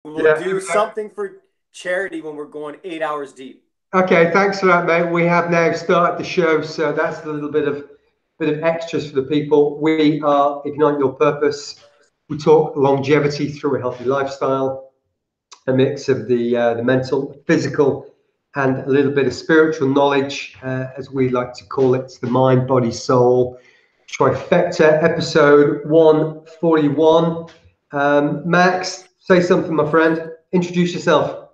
We'll Yeah. do something for charity when we're going 8 hours deep. Okay, thanks for that, mate. We have now started the show, so that's a little bit of extras for the people. We are Ignite Your Purpose. We talk longevity through a healthy lifestyle, a mix of the mental, physical, and a little bit of spiritual knowledge, as we like to call it. It's the mind, body, soul trifecta, episode 141. Max, say something, my friend. Introduce yourself.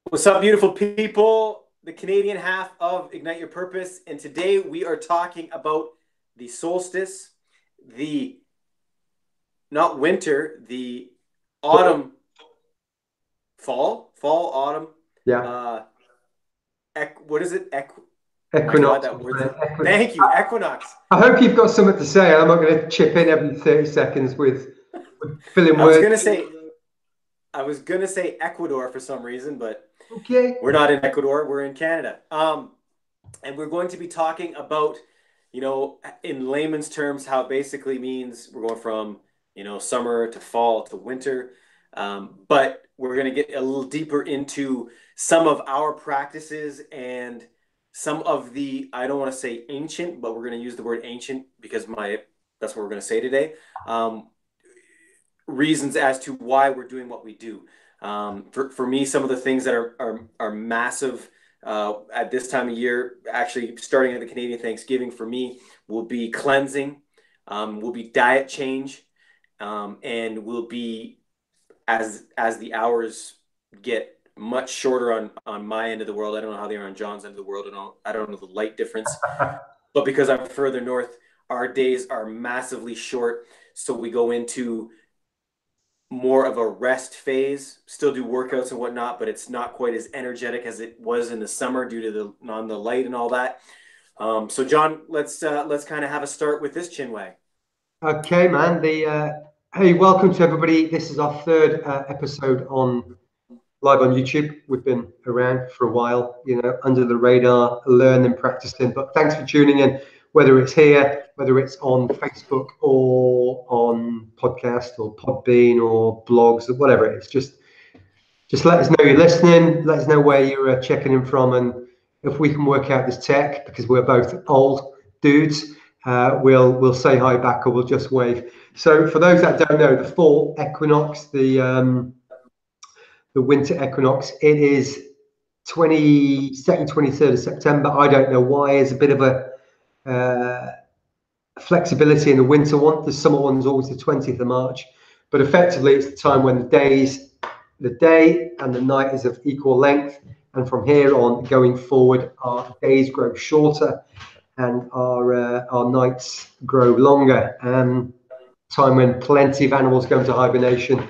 What's up, beautiful people? The Canadian half of Ignite Your Purpose. And today we are talking about the solstice, the not winter, the autumn, autumn. Yeah, Uh, what is it? Oh my God, Equinox. that word's. Equinox. Thank you, equinox. I hope you've got something to say. I'm not going to chip in every 30 seconds with filling I was words. gonna say, I was gonna say Ecuador for some reason, but Okay. we're not in Ecuador. We're in Canada. And we're going to be talking about, in layman's terms, how it basically means we're going from, summer to fall to winter. But we're going to get a little deeper into some of our practices and some of the, I don't want to say ancient, but we're going to use the word ancient because that's what we're going to say today. Reasons as to why we're doing what we do. For me, some of the things that are massive at this time of year, actually starting at the Canadian Thanksgiving for me, will be cleansing, will be diet change, and will be as the hours get much shorter on my end of the world. I don't know how they are on John's end of the world, and I don't know the light difference, but because I'm further north, our days are massively short. So we go into more of a rest phase, still do workouts and whatnot, but it's not quite as energetic as it was in the summer due to the light and all that. So John, let's kind of have a start with this chinwag. Okay, man. Hey, welcome to everybody. This is our third episode on live on YouTube. We've been around for a while, under the radar, learning, practicing. But thanks for tuning in, whether it's here, whether it's on Facebook or on podcast or Podbean or blogs or whatever it is. Just let us know you're listening. Let us know where you're checking in from, and if we can work out this tech, because we're both old dudes, we'll say hi back or we'll just wave. So for those that don't know, the fall equinox, the winter equinox. It is 22nd, 23rd of September. I don't know why. There's a bit of a flexibility in the winter one. The summer one's always the 20th of March. But effectively, it's the time when the day and the night is of equal length. And from here on, going forward, our days grow shorter and our nights grow longer. Time when plenty of animals go into hibernation,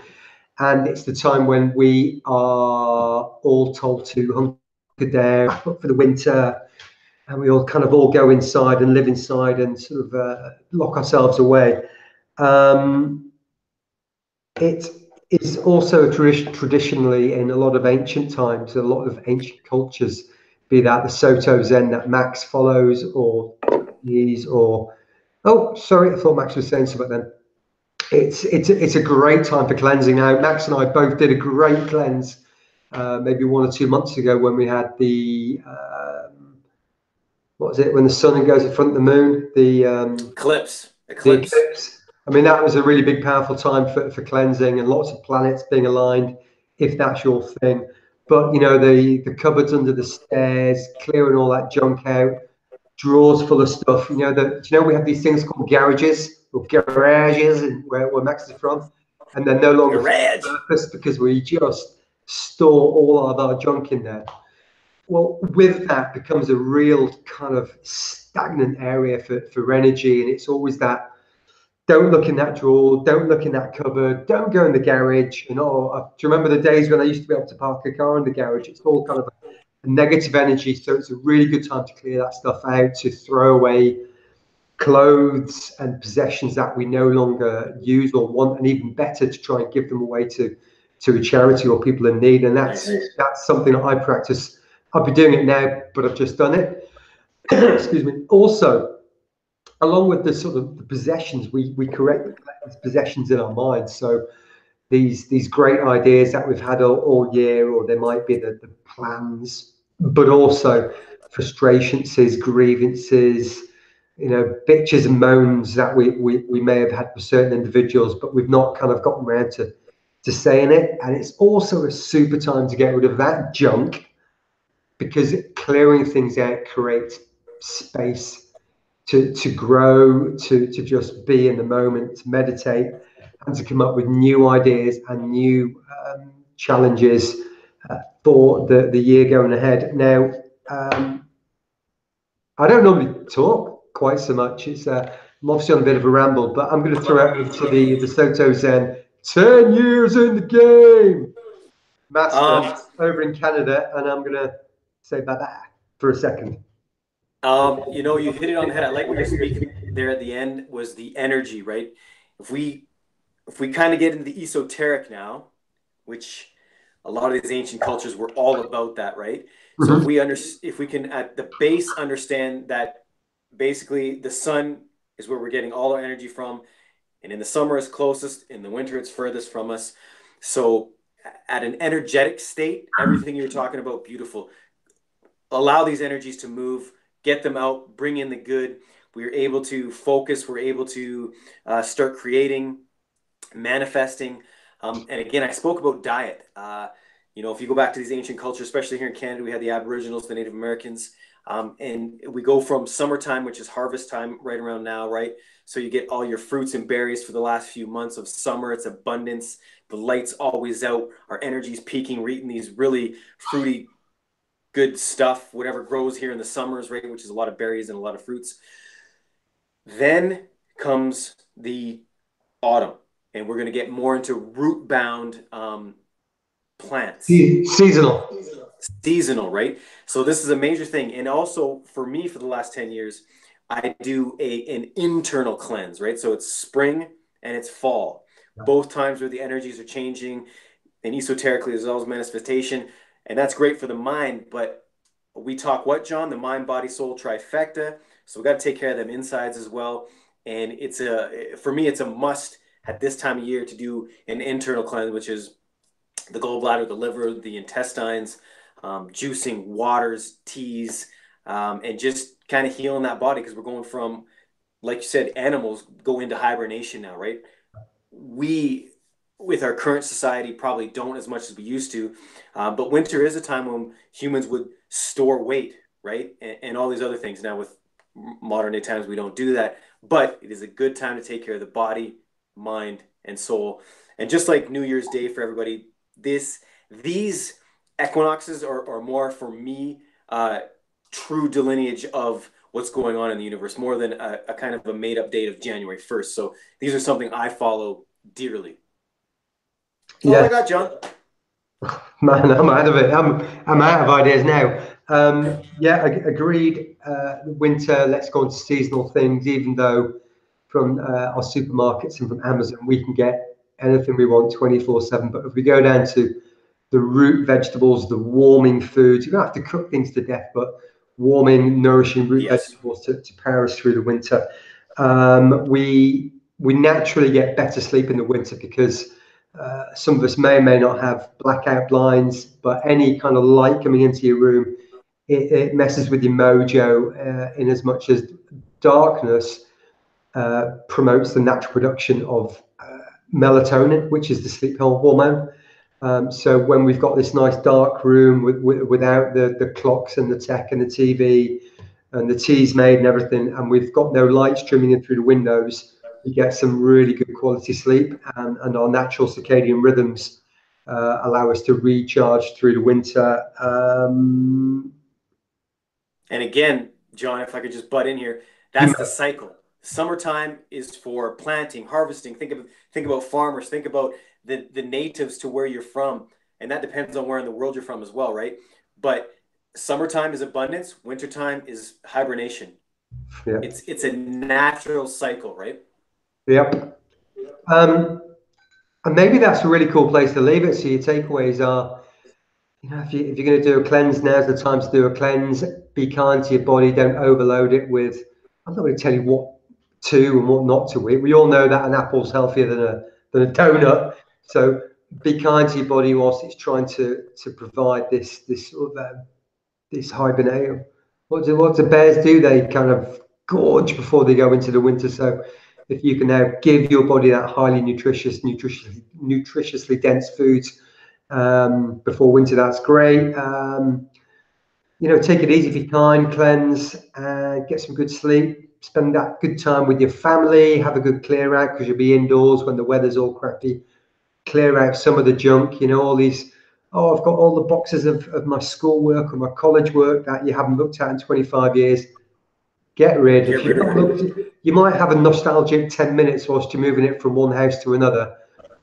and it's the time when we are all told to hunker down for the winter, and we all go inside and live inside and sort of lock ourselves away. It is also traditionally in a lot of ancient times, a lot of ancient cultures, be that the Soto Zen that Max follows, or these, or oh, sorry, I thought Max was saying something then. It's a great time for cleansing out. Max and I both did a great cleanse maybe 1 or 2 months ago when we had the what was it, when the sun goes in front of the moon, the Eclipse. eclipse. I mean, that was a really big, powerful time for cleansing and lots of planets being aligned, if that's your thing. But the cupboards under the stairs, clearing all that junk out, drawers full of stuff. We have these things called garages or garages, where Max is from, and they're no longer fit Garage. for purpose because we just store all of our junk in there. Well, with that becomes a real kind of stagnant area for energy, and it's always that, don't look in that drawer, don't look in that cupboard, don't go in the garage. Do you remember the days when I used to be able to park a car in the garage? It's all kind of a negative energy, so it's a really good time to clear that stuff out, to throw away clothes and possessions that we no longer use or want, and even better, to try and give them away to a charity or people in need. And that's something that I practice. I've been doing it now, but I've just done it. Excuse me. Also, along with the sort of the possessions, we correct the possessions in our minds. So these great ideas that we've had all year, or there might be the plans, but also frustrations, grievances, bitches and moans that we may have had for certain individuals, but we've not kind of gotten around to saying it. And it's also a super time to get rid of that junk, because clearing things out creates space to grow, to just be in the moment, to meditate, and to come up with new ideas and new challenges for the year going ahead. Now, I don't normally talk quite so much. I'm obviously on a bit of a ramble, but I'm going to throw out into the Soto Zen. 10 years in the game, master over in Canada, and I'm going to say bye-bye for a second. You hit it on the head. I like what you're speaking there at the end was the energy, right? If we kind of get into the esoteric now, which a lot of these ancient cultures were all about that, right? So if we can at the base understand that basically the sun is where we're getting all our energy from, and in the summer it's closest, in the winter it's furthest from us. So at an energetic state, everything you're talking about, beautiful. Allow these energies to move, get them out, bring in the good. We're able to focus. We're able to start creating, manifesting. And again, I spoke about diet. If you go back to these ancient cultures, especially here in Canada, we had the Aboriginals, the Native Americans, and we go from summertime, which is harvest time right around now, right? So you get all your fruits and berries for the last few months of summer. It's abundance. The light's always out. Our energy's peaking. We're eating these really fruity, good stuff, whatever grows here in the summers, right? Which is a lot of berries and a lot of fruits. Then comes the autumn, and we're going to get more into root-bound plants. Seasonal, right? So this is a major thing. And also for me, for the last 10 years, I do an internal cleanse, right? So it's spring and it's fall. Both times where the energies are changing, and esoterically there's always manifestation. And that's great for the mind, but we talk what, John? The mind, body, soul trifecta. So we got to take care of them insides as well. And for me, it's a must at this time of year to do an internal cleanse, which is the gallbladder, the liver, the intestines, juicing, waters, teas, and just kind of healing that body, because we're going from, like you said, animals go into hibernation now, right? We, with our current society, probably don't as much as we used to, but winter is a time when humans would store weight, right? And all these other things. Now with modern day times, we don't do that, but it is a good time to take care of the body, mind, and soul. And just like New Year's Day for everybody, these equinoxes are more for me true delineage of what's going on in the universe, more than a kind of a made up date of January 1st. So these are something I follow dearly. That's all I got, John. Man, I'm out of it. I'm out of ideas now. Yeah, agreed. Winter, let's go on to seasonal things, even though from our supermarkets and from Amazon, we can get anything we want 24/7. But if we go down to the root vegetables, the warming foods, you don't have to cook things to death, but warming, nourishing root vegetables to power us through the winter. We naturally get better sleep in the winter because some of us may or may not have blackout blinds, but any kind of light coming into your room, it messes with your mojo in as much as darkness promotes the natural production of melatonin, which is the sleep hormone. So when we've got this nice dark room without the clocks and the tech and the TV and the tea's made and everything, and we've got no light streaming in through the windows, we get some really good quality sleep, and our natural circadian rhythms allow us to recharge through the winter. And again, John, if I could just butt in here, that's the cycle. Summertime is for planting, harvesting. Think about farmers. Think about the natives to where you're from, and that depends on where in the world you're from as well, right? But summertime is abundance. Wintertime is hibernation. Yeah. It's a natural cycle, right? Yep. And maybe that's a really cool place to leave it. So your takeaways are, if you're going to do a cleanse, now's the time to do a cleanse. Be kind to your body. Don't overload it with, I'm not going to tell you what to and what not to eat. We all know that an apple's healthier than a donut. So be kind to your body whilst it's trying to provide this sort of this hibernate. What do bears do? They kind of gorge before they go into the winter. So if you can now give your body that highly nutritiously dense foods before winter, that's great. Take it easy, be kind, cleanse, get some good sleep, spend that good time with your family, have a good clear out because you'll be indoors when the weather's all crappy. Clear out some of the junk, all these, oh, I've got all the boxes of my schoolwork or my college work that you haven't looked at in 25 years. Get rid. Get If you've rid of not it. looked, you might have a nostalgic 10 minutes whilst you're moving it from one house to another.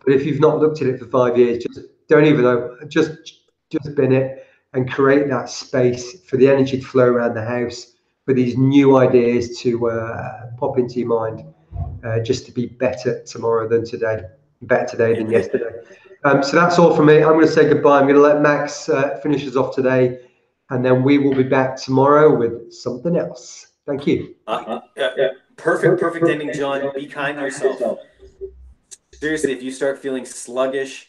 But if you've not looked at it for 5 years, just don't even know. Just bin it and create that space for the energy to flow around the house, for these new ideas to pop into your mind, just to be better tomorrow than today, better today than yesterday. So that's all from me. I'm going to say goodbye. I'm going to let Max finish us off today, and then we will be back tomorrow with something else. Thank you. Perfect ending, John. Be kind to yourself. Seriously, if you start feeling sluggish,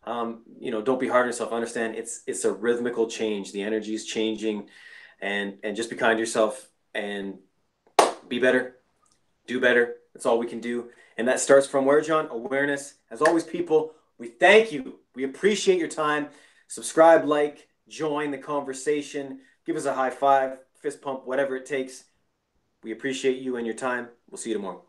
don't be hard on yourself. Understand it's a rhythmical change. The energy is changing, and just be kind to yourself and be better, do better. That's all we can do, and that starts from where, John? Awareness. As always, people, we thank you. We appreciate your time. Subscribe, like, join the conversation. Give us a high five, fist pump, whatever it takes. We appreciate you and your time. We'll see you tomorrow.